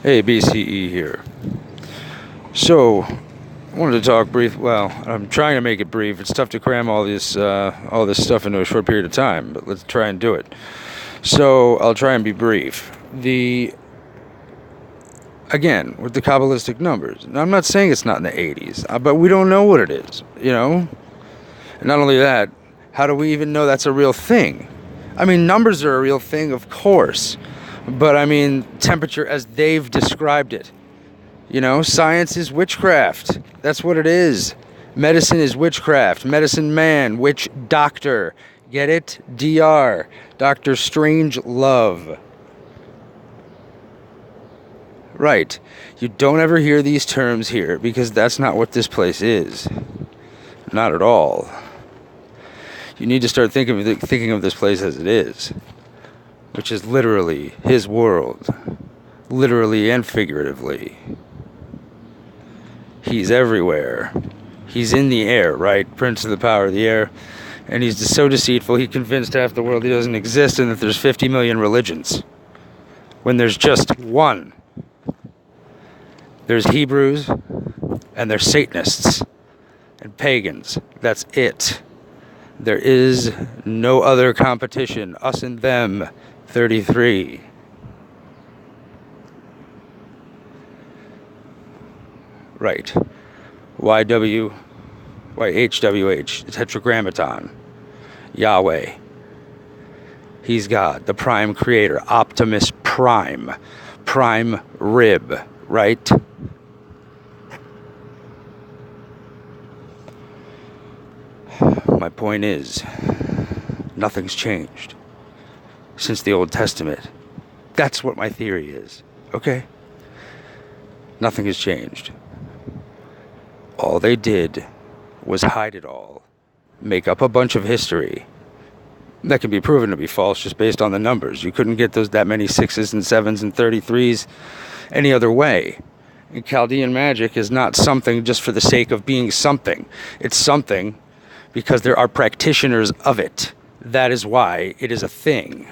Hey, B.C.E. here. So, I wanted to talk brief. Well, I'm trying to make it brief. It's tough to cram all this stuff into a short period of time, but let's try and do it. So, I'll try and be brief. Again, with the Kabbalistic numbers. Now, I'm not saying it's not in the 80s, but we don't know what it is, And not only that, how do we even know that's a real thing? I mean, numbers are a real thing, of course. But I mean, temperature as they've described it. Science is witchcraft. That's what it is. Medicine is witchcraft. Medicine man, witch doctor. Get it? DR. Dr. Strange Love. Right. You don't ever hear these terms here because that's not what this place is. Not at all. You need to start thinking of this place as it is, which is literally his world, literally and figuratively. He's everywhere. He's in the air, right? Prince of the power of the air. And he's so deceitful, he convinced half the world he doesn't exist and that there's 50 million religions, when there's just one. There's Hebrews, and there's Satanists, and pagans. That's it. There is no other competition. Us and them. 33. Right. YHWH, Tetragrammaton. Yahweh. He's God, the prime creator. Optimus Prime. Prime rib. Right? My point is, nothing's changed since the Old Testament. That's what my theory is. Okay? Nothing has changed. All they did was hide it all. Make up a bunch of history that can be proven to be false just based on the numbers. You couldn't get that many 6s and 7s and 33s any other way. And Chaldean magic is not something just for the sake of being something. It's something because there are practitioners of it. That is why it is a thing.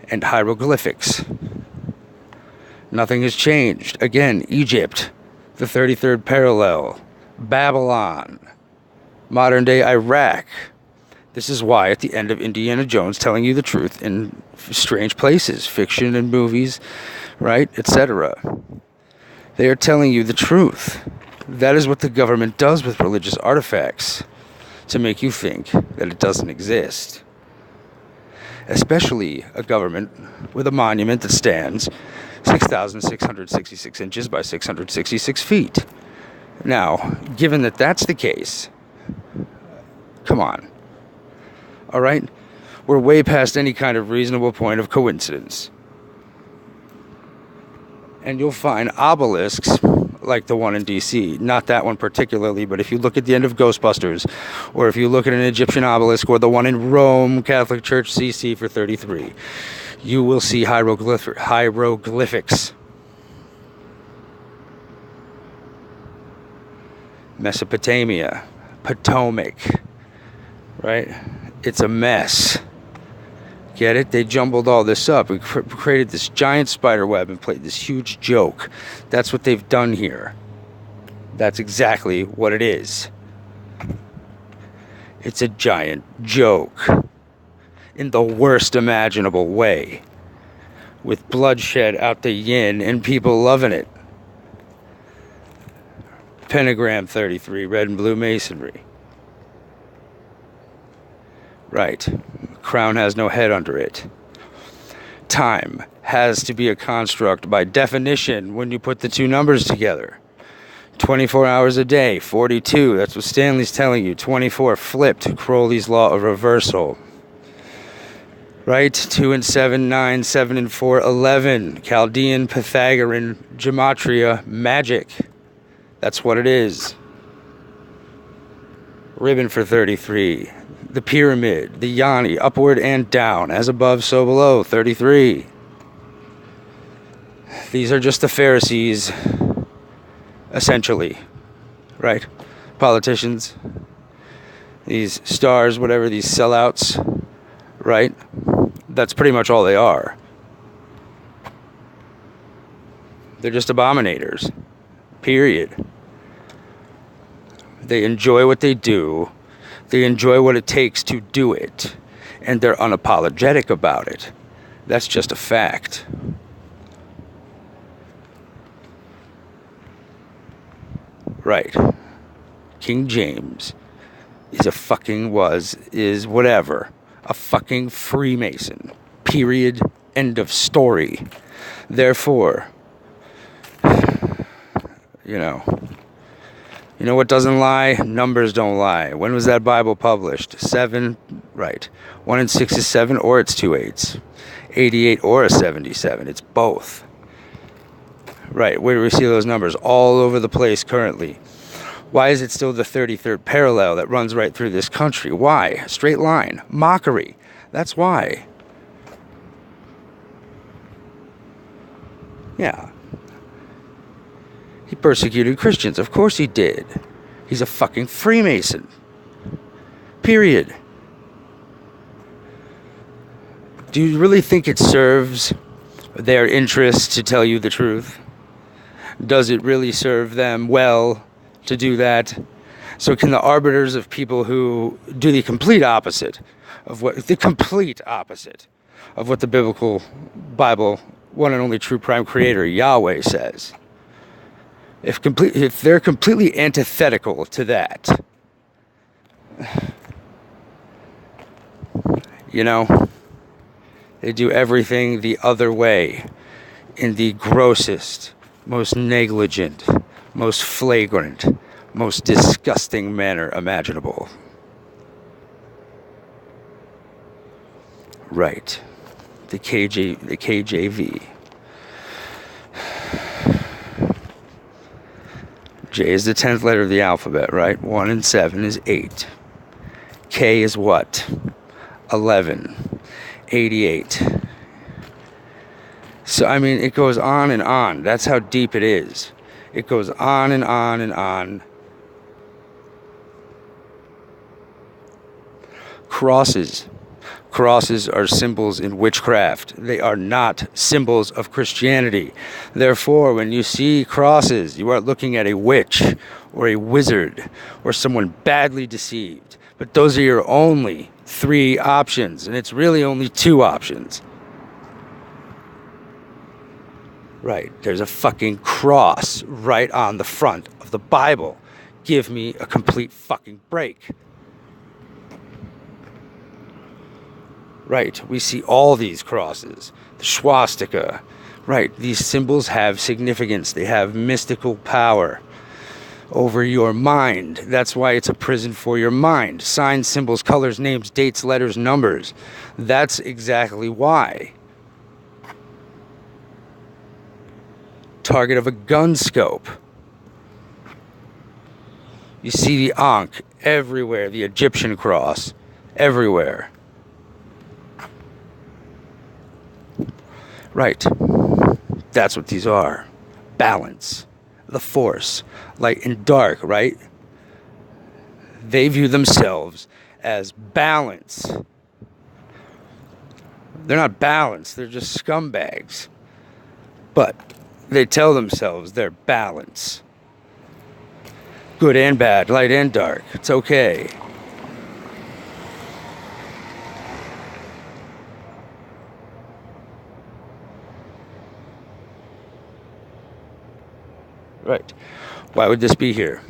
And hieroglyphics. Nothing has changed. Again, Egypt, the 33rd parallel, Babylon, modern day Iraq. This is why at the end of Indiana Jones telling you the truth in strange places, fiction and movies, right, etc. They are telling you the truth. That is what the government does with religious artifacts, to make you think that it doesn't exist. Especially a government with a monument that stands 6,666 inches by 666 feet. Now, given that that's the case, come on. All right? We're way past any kind of reasonable point of coincidence. And you'll find obelisks like the one in D.C. Not that one particularly, but if you look at the end of Ghostbusters, or if you look at an Egyptian obelisk, or the one in Rome, Catholic Church CC for 33, you will see hieroglyphics. Mesopotamia, Potomac, right? It's a mess. Get it? They jumbled all this up and created this giant spider web and played this huge joke. That's what they've done here. That's exactly what it is. It's a giant joke. In the worst imaginable way. With bloodshed out the yin and people loving it. Pentagram 33, red and blue masonry. Right. Crown has no head under it. Time has to be a construct by definition when you put the two numbers together. 24 hours a day, 42. That's what Stanley's telling you. 24 flipped. Crowley's law of reversal. Right? 2 and 7, 9, 7 and 4, 11. Chaldean, Pythagorean, gematria, magic. That's what it is. Ribbon for 33. The pyramid, the yoni, upward and down, as above, so below, 33. These are just the Pharisees, essentially, right? Politicians, these stars, whatever, these sellouts, right? That's pretty much all they are. They're just abominators. Period. They enjoy what they do. They enjoy what it takes to do it. And they're unapologetic about it. That's just a fact. Right. King James is is whatever. A fucking Freemason. Period. End of story. Therefore, you know what doesn't lie? Numbers don't lie. When was that Bible published? 7, right. 1 and 6 is 7, or it's 2 8s. 88 or a 77. It's both. Right, where do we see those numbers? All over the place currently. Why is it still the 33rd parallel that runs right through this country? Why? Straight line. Mockery. That's why. Yeah. He persecuted Christians. Of course he did. He's a fucking Freemason. Period. Do you really think it serves their interests to tell you the truth? Does it really serve them well to do that? So can the arbiters of people who do the complete opposite of what the biblical Bible, one and only true prime creator, Yahweh, says, if they're completely antithetical to that, they do everything the other way in the grossest, most negligent, most flagrant, most disgusting manner imaginable. Right. The KJV. J is the 10th letter of the alphabet, right? 1 and 7 is 8. K is what? 11. 88. So, it goes on and on. That's how deep it is. It goes on and on and on. Crosses. Crosses are symbols in witchcraft. They are not symbols of Christianity. Therefore, when you see crosses, you are looking at a witch or a wizard or someone badly deceived. But those are your only 3 options, and it's really only 2 options. Right, there's a fucking cross right on the front of the Bible. Give me a complete fucking break. Right, we see all these crosses. The swastika. Right, these symbols have significance. They have mystical power over your mind. That's why it's a prison for your mind. Signs, symbols, colors, names, dates, letters, numbers. That's exactly why. Target of a gun scope. You see the Ankh everywhere, the Egyptian cross everywhere. Right. That's what these are. Balance. The force. Light and dark, right? They view themselves as balance. They're not balanced. They're just scumbags. But they tell themselves they're balance. Good and bad, light and dark. It's okay. Right. Why would this be here?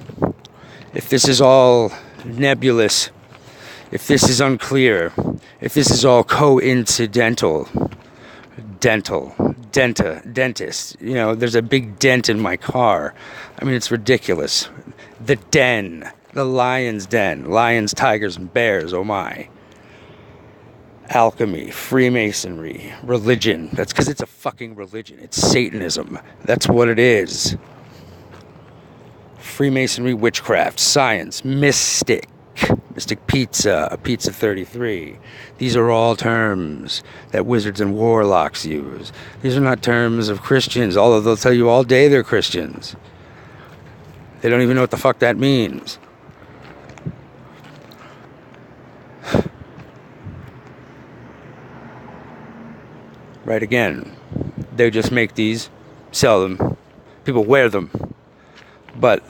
If this is all nebulous, if this is unclear, if this is all coincidental, dentist, there's a big dent in my car. It's ridiculous. The den, the lion's den, lions, tigers, and bears, oh my. Alchemy, Freemasonry, religion. That's because it's a fucking religion. It's Satanism. That's what it is. Freemasonry, witchcraft, science, mystic pizza, pizza 33. These are all terms that wizards and warlocks use. These are not terms of Christians, although they'll tell you all day they're Christians. They don't even know what the fuck that means. Right, again, they just make these, sell them, People wear them. But,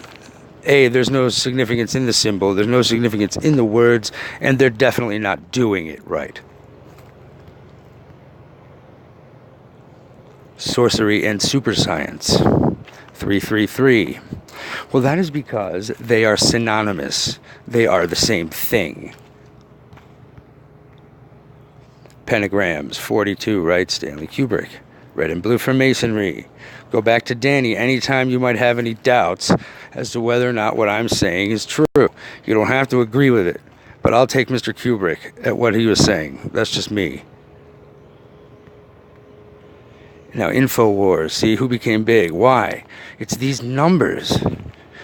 A, there's no significance in the symbol, there's no significance in the words, and they're definitely not doing it right. Sorcery and super science. 333. Well, that is because they are synonymous. They are the same thing. Pentagrams, 42, right? Stanley Kubrick. Red and blue for masonry. Go back to Danny anytime you might have any doubts as to whether or not what I'm saying is true. You don't have to agree with it, but I'll take Mr. Kubrick at what he was saying. That's just me. Now, InfoWars, see who became big. Why? It's these numbers.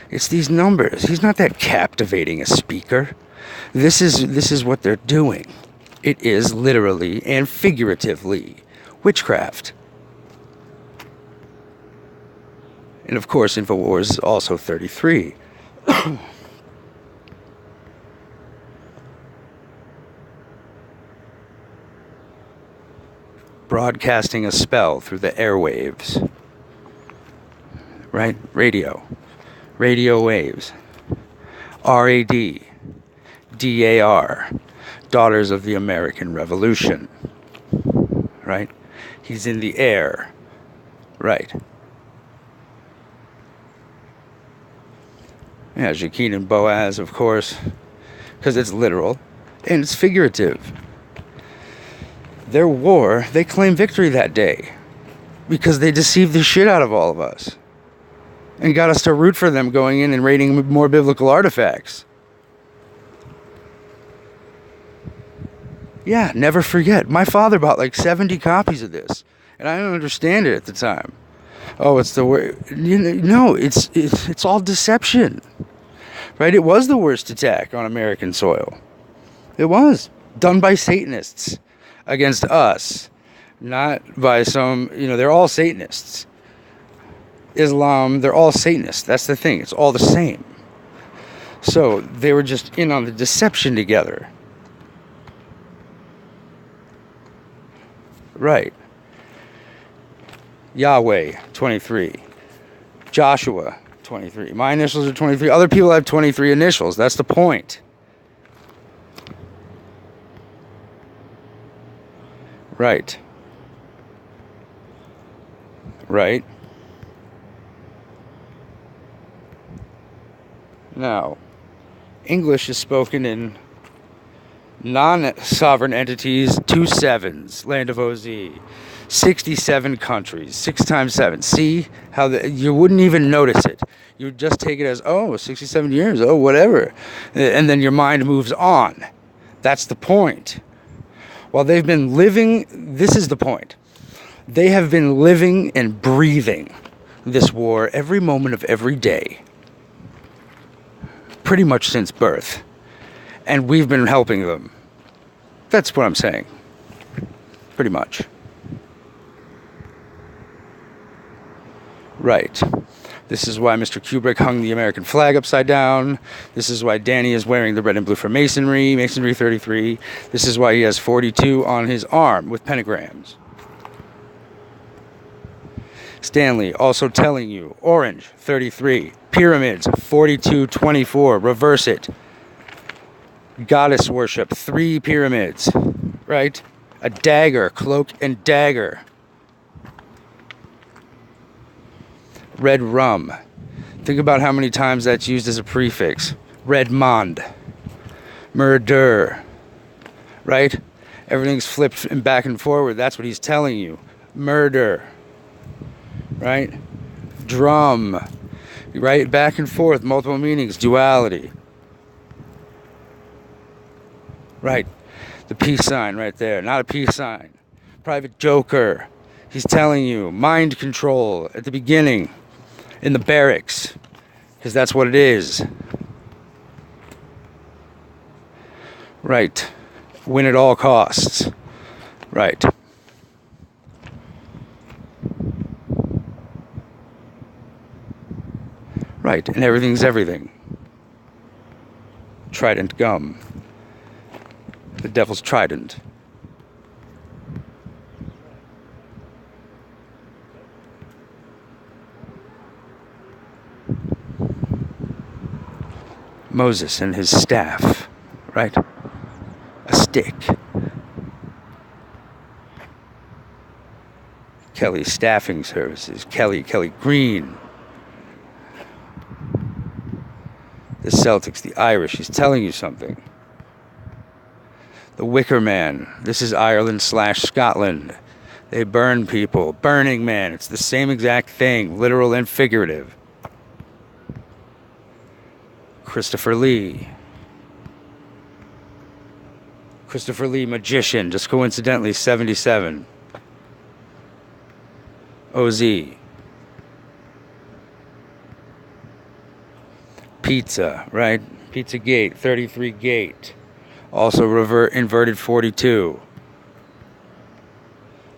It's these numbers. He's not that captivating a speaker. This is what they're doing. It is literally and figuratively witchcraft. And of course, InfoWars is also 33. Broadcasting a spell through the airwaves. Right? Radio. Radio waves. RAD. DAR. Daughters of the American Revolution. Right? He's in the air. Right. Yeah, Jacqueline and Boaz, of course, because it's literal and it's figurative. Their war, they claim victory that day because they deceived the shit out of all of us and got us to root for them going in and raiding more biblical artifacts. Yeah, never forget. My father bought like 70 copies of this, and I didn't understand it at the time. Oh, it's the word. No, it's all deception, right? It was the worst attack on American soil. It was done by Satanists against us, not by some. They're all Satanists. Islam, they're all Satanists. That's the thing. It's all the same. So they were just in on the deception together. Right. Yahweh, 23. Joshua, 23. My initials are 23. Other people have 23 initials. That's the point. Right. Right. Now, English is spoken in non-sovereign entities, 2 sevens, land of OZ, 67 countries, 6 times 7. See how you wouldn't even notice it. You would just take it as, 67 years, whatever. And then your mind moves on. That's the point. While they've been living, this is the point. They have been living and breathing this war every moment of every day. Pretty much since birth. And we've been helping them. That's what I'm saying. Pretty much. Right. This is why Mr. Kubrick hung the American flag upside down. This is why Danny is wearing the red and blue for masonry, masonry 33. This is why he has 42 on his arm with pentagrams. Stanley also telling you, orange 33, pyramids 4224, reverse it. Goddess worship, 3 pyramids, right? A dagger, cloak and dagger. Red rum. Think about how many times that's used as a prefix. Redmond. Murder. Right? Everything's flipped and back and forward. That's what he's telling you. Murder. Right? Drum. Right? Back and forth. Multiple meanings. Duality. Right. The peace sign right there. Not a peace sign. Private joker. He's telling you. Mind control at the beginning. In the barracks. Because that's what it is. Right. Win at all costs. Right. Right. And everything's everything. Trident gum. The devil's trident. Moses and his staff, right? A stick. Kelly Staffing Services, Kelly Green. The Celtics, the Irish, he's telling you something. The Wicker Man, this is Ireland/Scotland. They burn people. Burning Man, it's the same exact thing, literal and figurative. Christopher Lee, magician, just coincidentally 77. OZ. Pizza, right? Pizzagate, 33 Gate. Also inverted 42.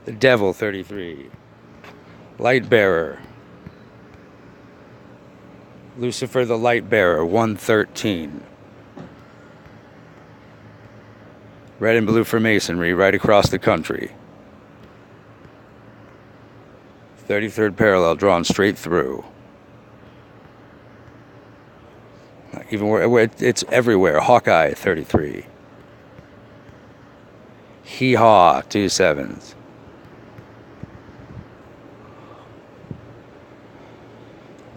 The Devil, 33. Light Bearer. Lucifer the Light Bearer, 113. Red and blue Freemasonry right across the country. 33rd parallel drawn straight through. Even where it's everywhere. Hawkeye, 33. Hee-haw, 2 7s.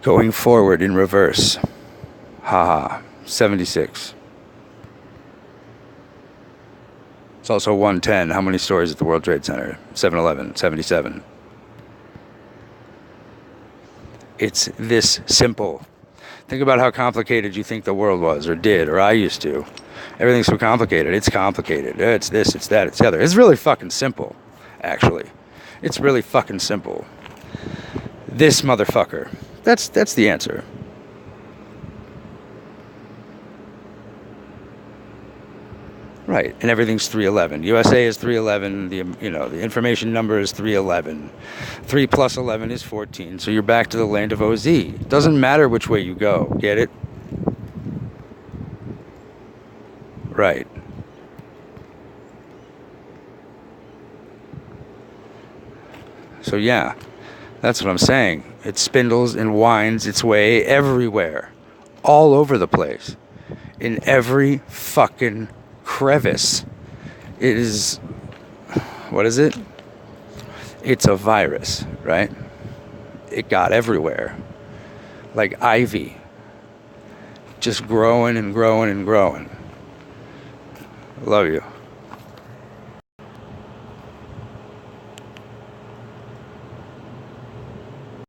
Going forward in reverse. Ha-ha, 76. It's also 110. How many stories at the World Trade Center? 711, 77. It's this simple. Think about how complicated you think the world was, or did, or I used to. Everything's so complicated. It's complicated. It's this, it's that, it's the other. It's really fucking simple, actually. It's really fucking simple. This motherfucker. That's the answer. Right, and everything's 311. USA is 311. The information number is 311. 3 plus 11 is 14. So you're back to the land of OZ. Doesn't matter which way you go. Get it? Right. So yeah, that's what I'm saying. It spindles and winds its way everywhere, all over the place, in every fucking crevice. It is, what is it? It's a virus, right? It got everywhere, like ivy, just growing and growing and growing. Love you.